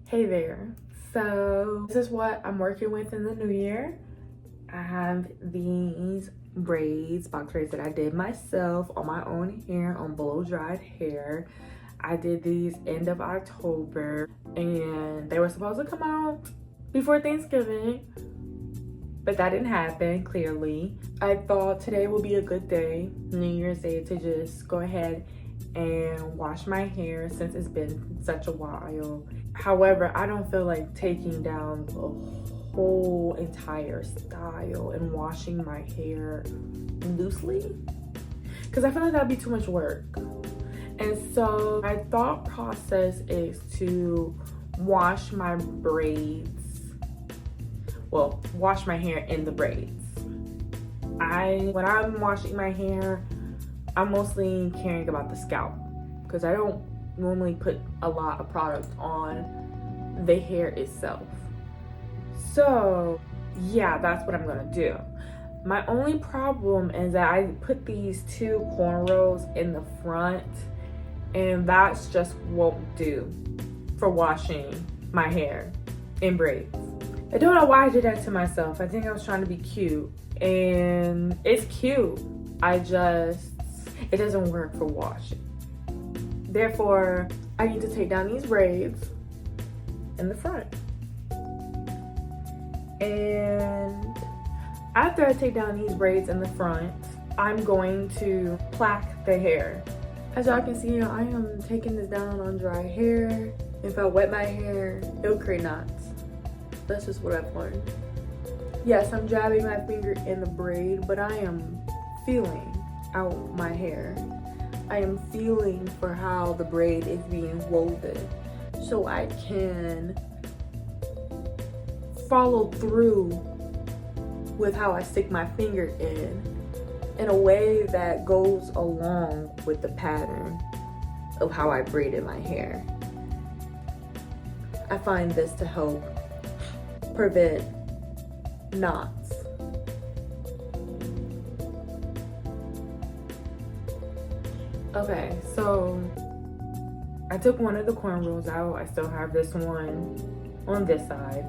Hey there. So this is what I'm working with in the new year. I have these braids, box braids that I did myself on my own hair, on blow dried hair. I did these end of October and they were supposed to come out before Thanksgiving, but that didn't happen, clearly. I thought today would be a good day, New Year's Day, to just go ahead and wash my hair since it's been such a while. However, I don't feel like taking down the whole entire style and washing my hair loosely because I feel like that'd be too much work. And so my thought process is to wash my braids, well, wash my hair in the braids. When I'm washing my hair, I'm mostly caring about the scalp because I don't normally put a lot of product on the hair itself. So yeah, that's what I'm gonna do. My only problem is that I put these two cornrows in the front and that's just won't do for washing my hair in braids. I don't know why I did that to myself. I think I was trying to be cute and it's cute. It doesn't work for washing. Therefore, I need to take down these braids in the front. And after I take down these braids in the front, I'm going to plaque the hair. As y'all can see, I am taking this down on dry hair. If I wet my hair, it'll create knots. That's just what I've learned. Yes, I'm jabbing my finger in the braid, but I am feeling out my hair. I am feeling for how the braid is being woven so I can follow through with how I stick my finger in a way that goes along with the pattern of how I braided my hair. I find this to help prevent knots. Okay, so I took one of the cornrows out. I still have this one on this side.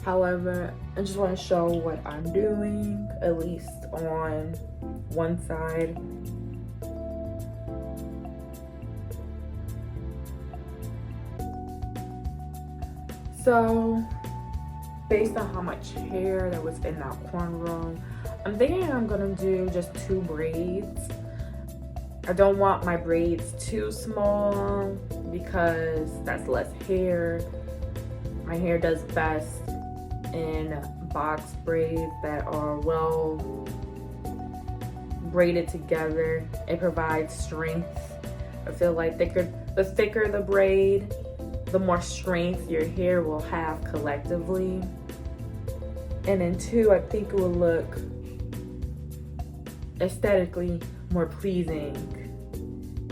However, I just want to show what I'm doing, at least on one side. So, based on how much hair that was in that cornrow, I'm thinking I'm gonna do just 2 braids. I don't want my braids too small because that's less hair. My hair does best in box braids that are well braided together. It provides strength. I feel like the thicker the braid, the more strength your hair will have collectively. And then 2, I think it will look aesthetically more pleasing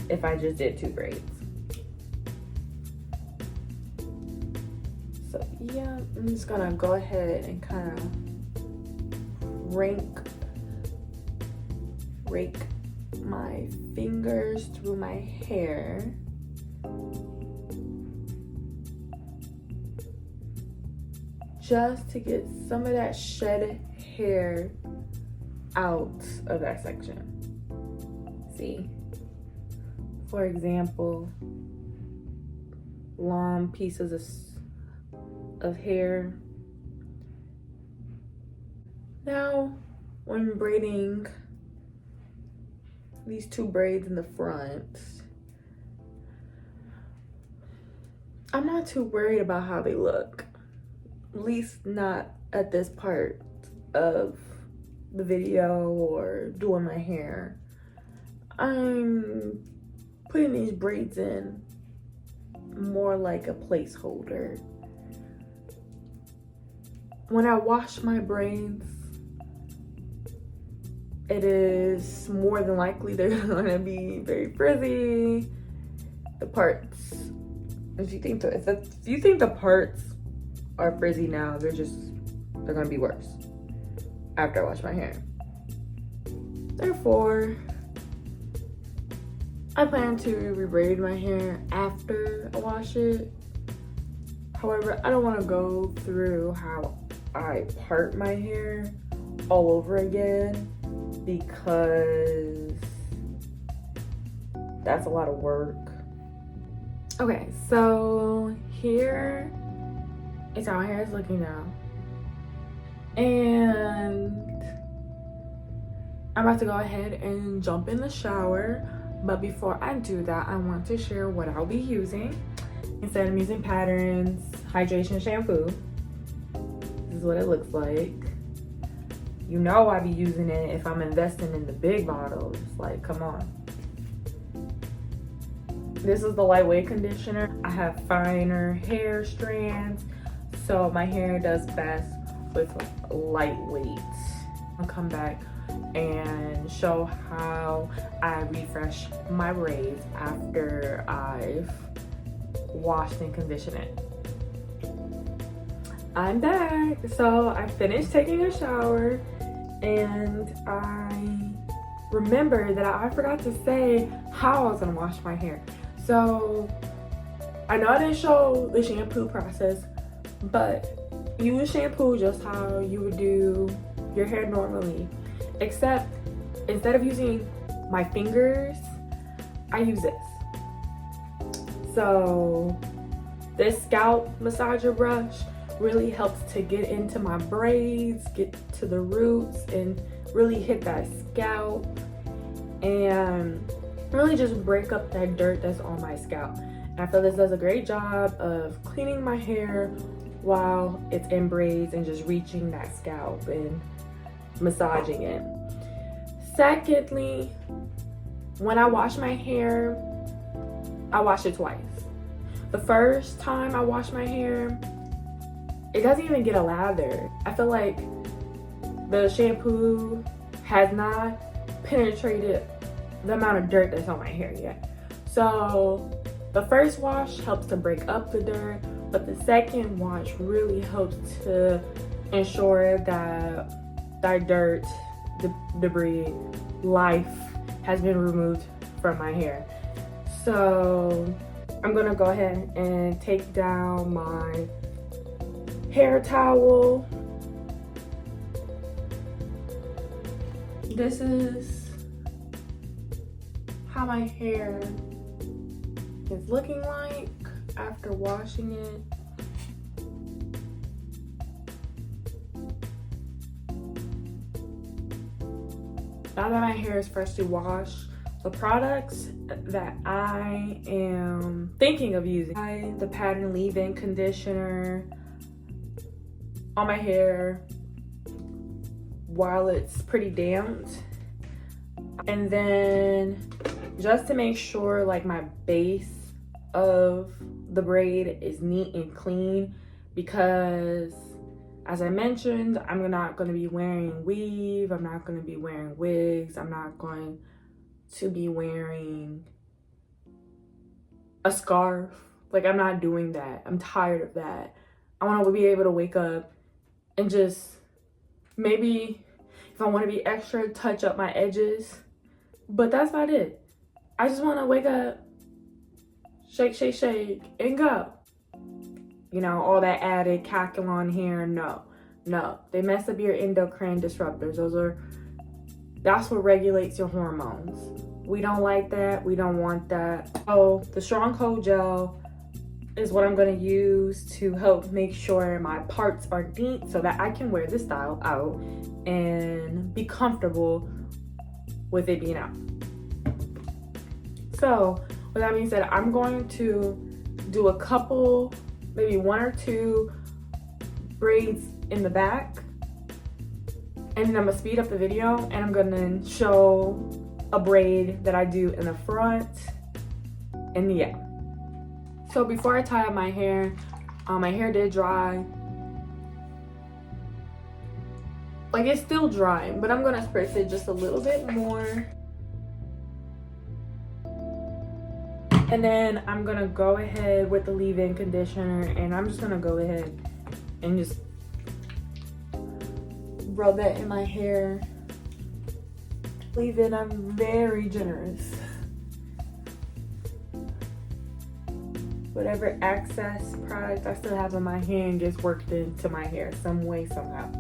if I just did 2 braids. So yeah, I'm just gonna go ahead and kind of rake my fingers through my hair. Just to get some of that shed hair out of that section. See? For example, long pieces of hair. Now, when braiding these 2 braids in the front, I'm not too worried about how they look. At least not at this part of the video or doing my hair. I'm putting these braids in more like a placeholder. When I wash my braids, it is more than likely they're gonna be very frizzy. The parts, if you think the parts are frizzy now, they're gonna be worse after I wash my hair. Therefore, I plan to rebraid my hair after I wash it. However, I don't want to go through how I part my hair all over again because that's a lot of work. Okay, so here is how my hair is looking now. And I'm about to go ahead and jump in the shower. But before I do that, I want to share what I'll be using. Instead of using Patterns hydration shampoo, this is what it looks like. You know I be using it if I'm investing in the big bottles. Like, come on. This is the lightweight conditioner. I have finer hair strands, so my hair does best with lightweight. I'll come back and show how I refresh my braids after I've washed and conditioned it. I'm back. So I finished taking a shower and I remembered that I forgot to say how I was gonna wash my hair. So I know I didn't show the shampoo process, but use shampoo just how you would do your hair normally, except instead of using my fingers, I use this. So this scalp massager brush really helps to get into my braids, get to the roots, and really hit that scalp and really just break up that dirt that's on my scalp. And I feel this does a great job of cleaning my hair while it's in braids and just reaching that scalp and massaging it. Secondly, when I wash my hair, I wash it twice. The first time I wash my hair, it doesn't even get a lather. I feel like the shampoo has not penetrated the amount of dirt that's on my hair yet. So the first wash helps to break up the dirt, but the second wash really helps to ensure that that dirt, debris, life has been removed from my hair. So I'm gonna go ahead and take down my hair towel. This is how my hair is looking like after washing it. Now that my hair is freshly washed, the products that I am thinking of using, the Pattern leave-in conditioner on my hair while it's pretty damped. And then just to make sure like my base of the braid is neat and clean, because as I mentioned, I'm not going to be wearing weave, I'm not going to be wearing wigs, I'm not going to be wearing a scarf. Like, I'm not doing that. I'm tired of that. I want to be able to wake up and just maybe, if I want to be extra, touch up my edges, but that's not it. I just want to wake up, shake, shake, shake, and go. You know, all that added calculon hair, no. They mess up your endocrine disruptors. That's what regulates your hormones. We don't like that. We don't want that. So the Strong Cold Gel is what I'm going to use to help make sure my parts are neat so that I can wear this style out and be comfortable with it being out. So with that being said, I'm going to do a couple, maybe one or two braids in the back, and then I'm gonna speed up the video and I'm gonna show a braid that I do in the front. And yeah, so before I tie up my hair did dry. Like, it's still dry, but I'm gonna spritz it just a little bit more. And then I'm gonna go ahead with the leave-in conditioner, and I'm just gonna go ahead and just rub that in my hair. Leave-in, I'm very generous whatever excess product I still have in my hand gets worked into my hair some way, somehow.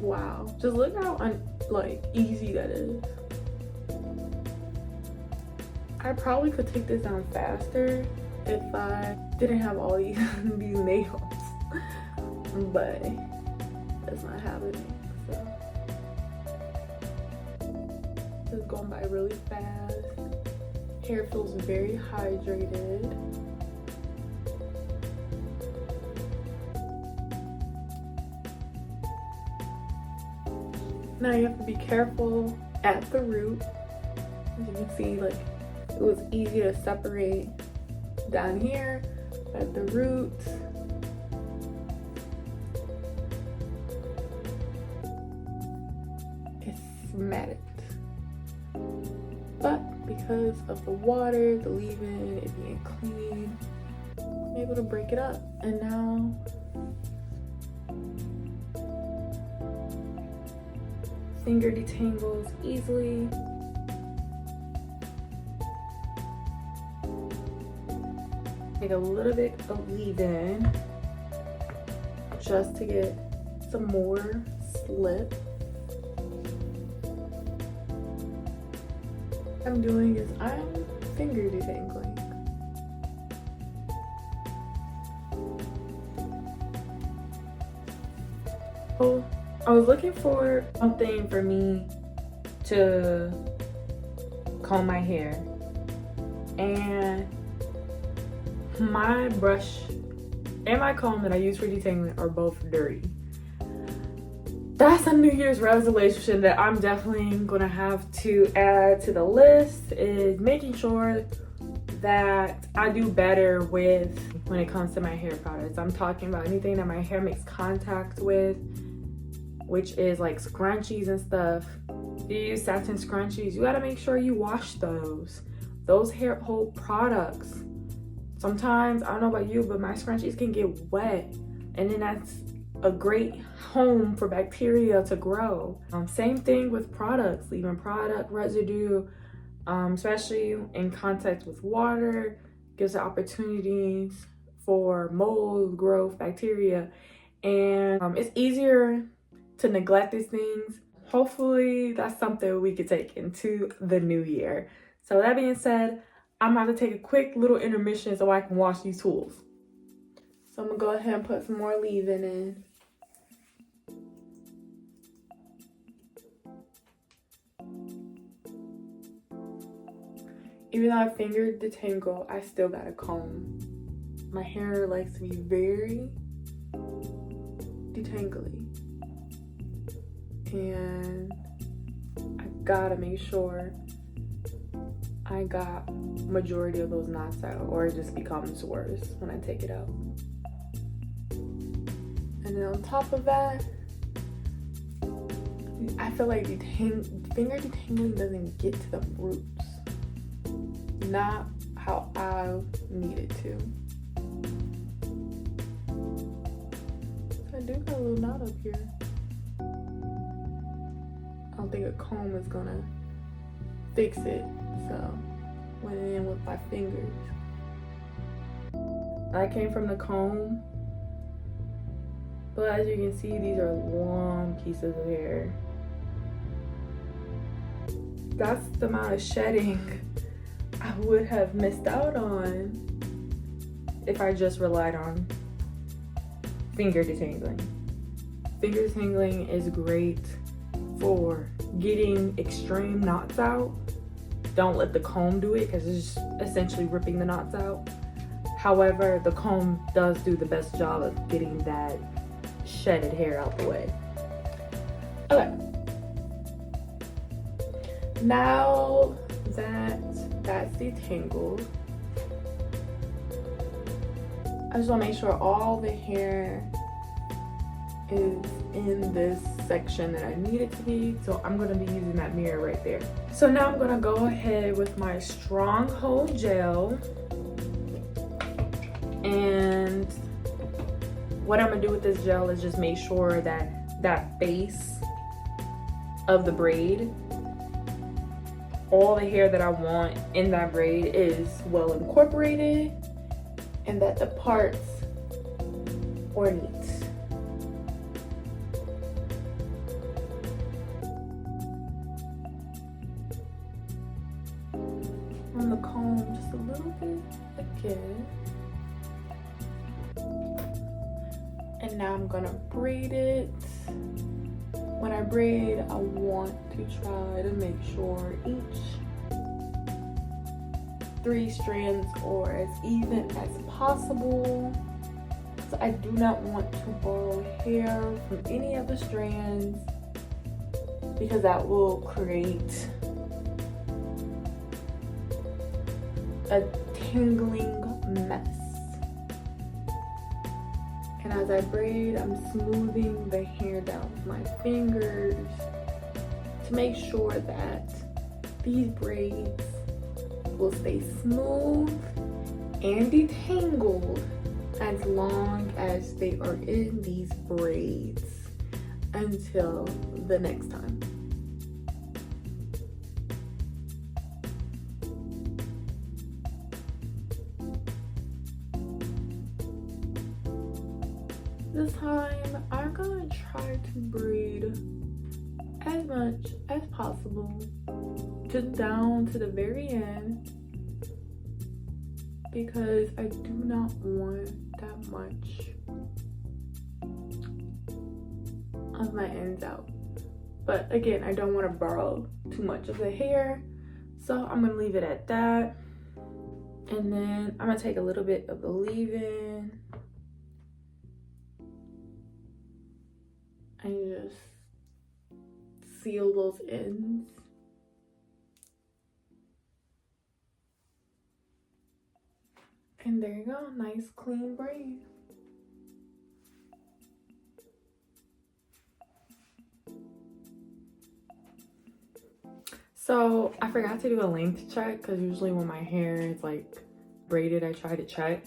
Wow, just look how like easy that is. I probably could take this down faster if I didn't have all these these nails, but that's not happening. So it's going by really fast. Hair feels very hydrated. Now you have to be careful at the root. As you can see, like, it was easy to separate down here at the root. It's matted. But because of the water, the leave-in, it being clean, I'm able to break it up. And now finger detangles easily. Take a little bit of leave-in just to get some more slip. What I'm doing is I'm finger detangling. Oh, I was looking for something for me to comb my hair, and my brush and my comb that I use for detangling are both dirty. That's a New Year's resolution that I'm definitely gonna have to add to the list, is making sure that I do better with when it comes to my hair products. I'm talking about anything that my hair makes contact with, which is like scrunchies and stuff. If you use satin scrunchies, you gotta make sure you wash those. Those hair hold products. Sometimes, I don't know about you, but my scrunchies can get wet, and then that's a great home for bacteria to grow. Same thing with products, leaving product residue, especially in contact with water, gives the opportunities for mold growth, bacteria, and it's easier to neglect these things. Hopefully that's something we could take into the new year. So that being said, I'm about to take a quick little intermission so I can wash these tools. So I'm gonna go ahead and put some more leave-in in. Even though I fingered the tangle, I still got a comb. My hair likes to be very detangly, and I gotta make sure I got majority of those knots out, or it just becomes worse when I take it out. And then on top of that, I feel like finger detangling doesn't get to the roots. Not how I need it to. So I do got a little knot up here. I don't think a comb is gonna fix it, so went in with my fingers. I came from the comb, but as you can see, these are long pieces of hair. That's the amount of shedding I would have missed out on if I just relied on finger detangling. Finger detangling is great for getting extreme knots out. Don't let the comb do it, because it's just essentially ripping the knots out. However, the comb does do the best job of getting that shedded hair out the way. Okay. Now that that's detangled, I just want to make sure all the hair is in this section that I need it to be. So I'm going to be using that mirror right there. So now I'm going to go ahead with my Stronghold gel, and what I'm going to do with this gel is just make sure that that base of the braid, all the hair that I want in that braid is well incorporated and that the parts are neat. On the comb just a little bit again. And now I'm gonna braid it. When I braid, I want to try to make sure each 3 strands are as even as possible. So I do not want to borrow hair from any of the strands because that will create a tangling mess. And as I braid, I'm smoothing the hair down with my fingers to make sure that these braids will stay smooth and detangled as long as they are in these braids until the next time. This time, I'm gonna try to braid as much as possible just down to the very end because I do not want that much of my ends out. But again, I don't want to borrow too much of the hair, so I'm gonna leave it at that. And then I'm gonna take a little bit of the leave-in and just seal those ends. And there you go, nice clean braid. So I forgot to do a length check because usually when my hair is like braided, I try to check.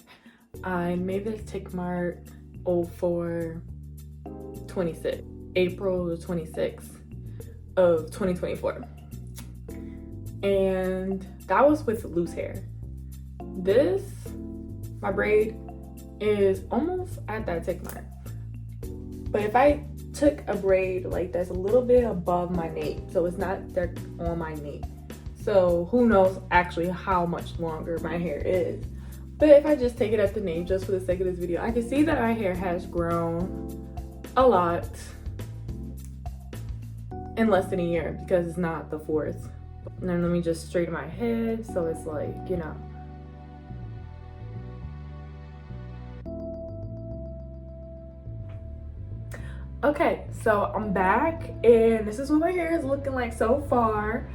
I made this tick mark 04/26, April 26th of 2024. And that was with loose hair. This, my braid, is almost at that tick mark. But if I took a braid like that's a little bit above my nape, so it's not there on my nape, so who knows actually how much longer my hair is. But if I just take it at the nape just for the sake of this video, I can see that my hair has grown a lot in less than a year because it's not the 4th. And then let me just straighten my head so it's like, you know. Okay, so I'm back and this is what my hair is looking like so far.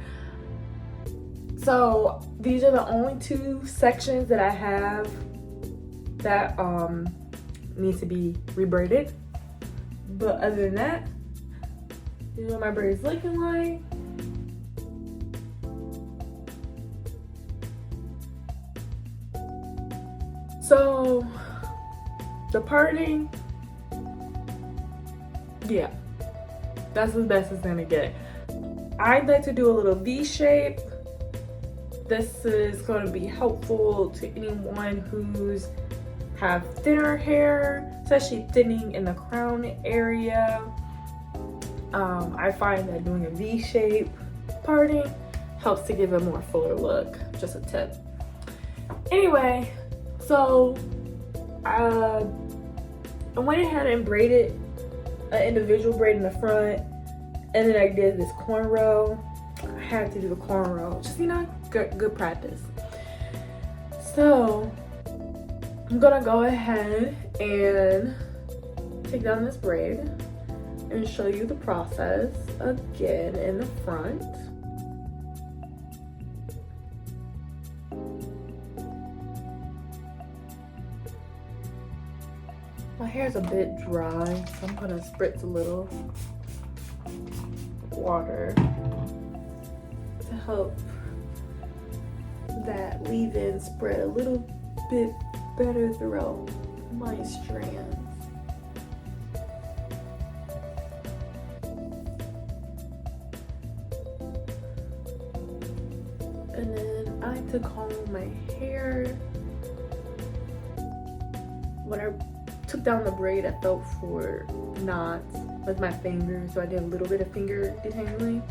So these are the only 2 sections that I have that need to be rebraided. But other than that, this is what my braid is looking like. So the parting, yeah, that's the best it's gonna get. I'd like to do a little V shape. This is going to be helpful to anyone who's have thinner hair, especially thinning in the crown area. I find that doing a V shape parting helps to give a more fuller look. Just a tip. Anyway, so I went ahead and braided an individual braid in the front, and then I did this cornrow. I had to do the cornrow, just, you know, good practice. So I'm gonna go ahead and take down this braid and show you the process again in the front. My hair's a bit dry, so I'm gonna spritz a little water to help that leave-in spread a little bit better throughout my strands. And then I like to comb my hair. When I took down the braid, I felt for knots with my fingers, so I did a little bit of finger detangling.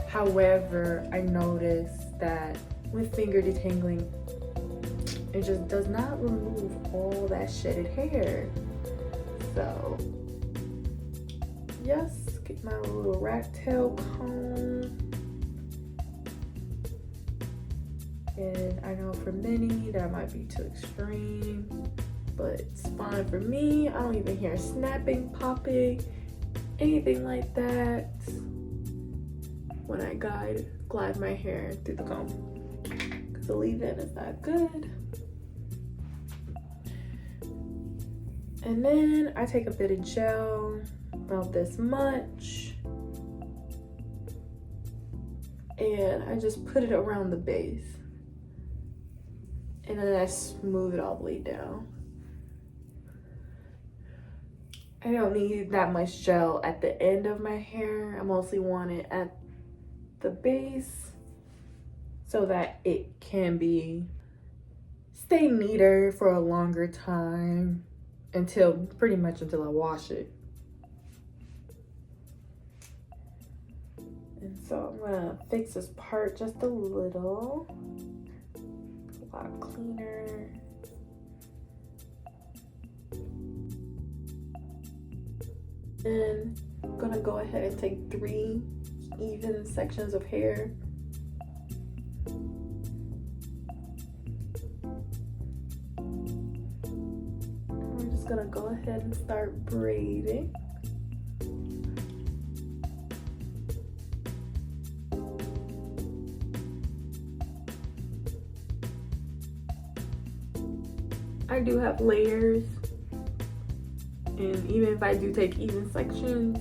However, I noticed that with finger detangling, it just does not remove all that shedded hair. So yes, get my little rat tail comb. And I know for many that might be too extreme, but it's fine for me. I don't even hear snapping, popping, anything like that when I glide my hair through the comb, because the leave-in is not good. And then I take a bit of gel, about this much, and I just put it around the base, and then I smooth it all the way down. I don't need that much gel at the end of my hair. I mostly want it at the base so that it can stay neater for a longer time, pretty much until I wash it. And so I'm gonna fix this part just a little. A lot cleaner. And I'm gonna go ahead and take 3 even sections of hair. We're just gonna go ahead and start braiding. I do have layers, and even if I do take even sections,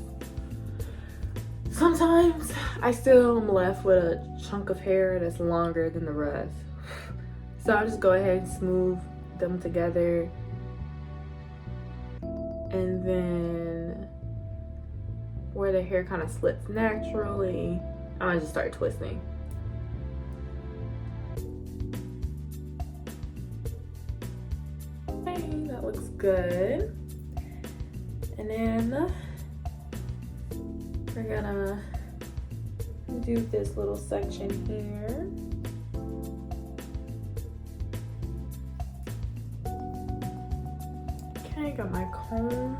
sometimes I still am left with a chunk of hair that's longer than the rest. So I'll just go ahead and smooth them together, and then where the hair kind of slips naturally, I'm gonna just start twisting. Okay, that looks good. And then we're gonna do this little section here. Okay, got my comb.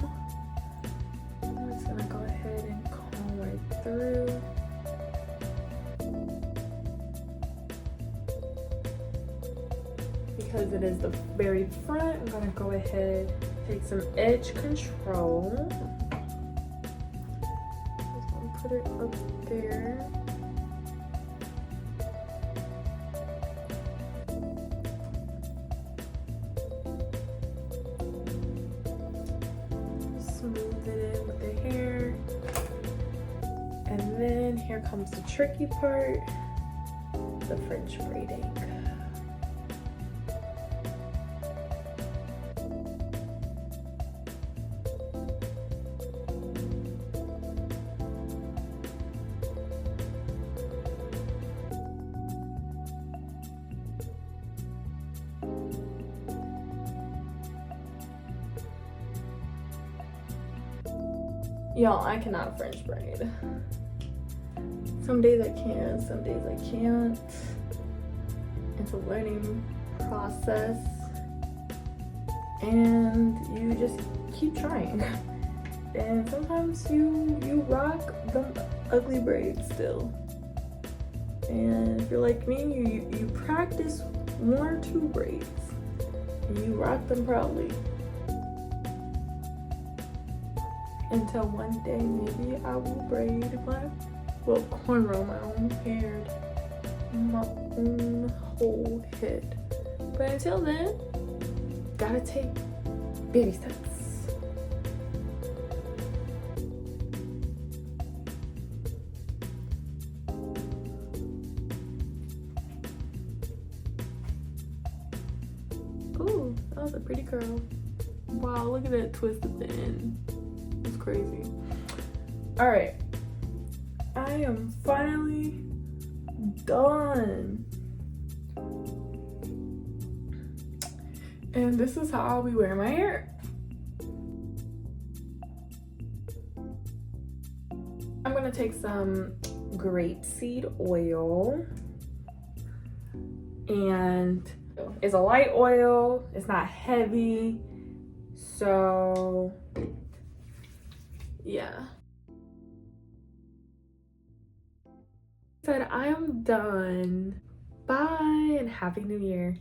I'm just gonna go ahead and comb right through. Because it is the very front, I'm gonna go ahead, take some edge control. Just gonna put it up there. Smooth it in with the hair. And then here comes the tricky part, the French braiding. Y'all, I cannot French braid. Some days I can, some days I can't. It's a learning process, and you just keep trying. And sometimes you rock the ugly braids still. And if you're like me, you practice 1 or 2 braids, and you rock them proudly. Until one day, maybe I will cornrow my own hair, my own whole head. But until then, gotta take baby steps. Ooh, that was a pretty curl. Wow, look at that twist at the end. It's crazy. All right, I am finally done. And this is how I'll be wearing my hair. I'm gonna take some grapeseed oil, and it's a light oil, it's not heavy, so yeah. Said I am done. Bye and Happy New Year.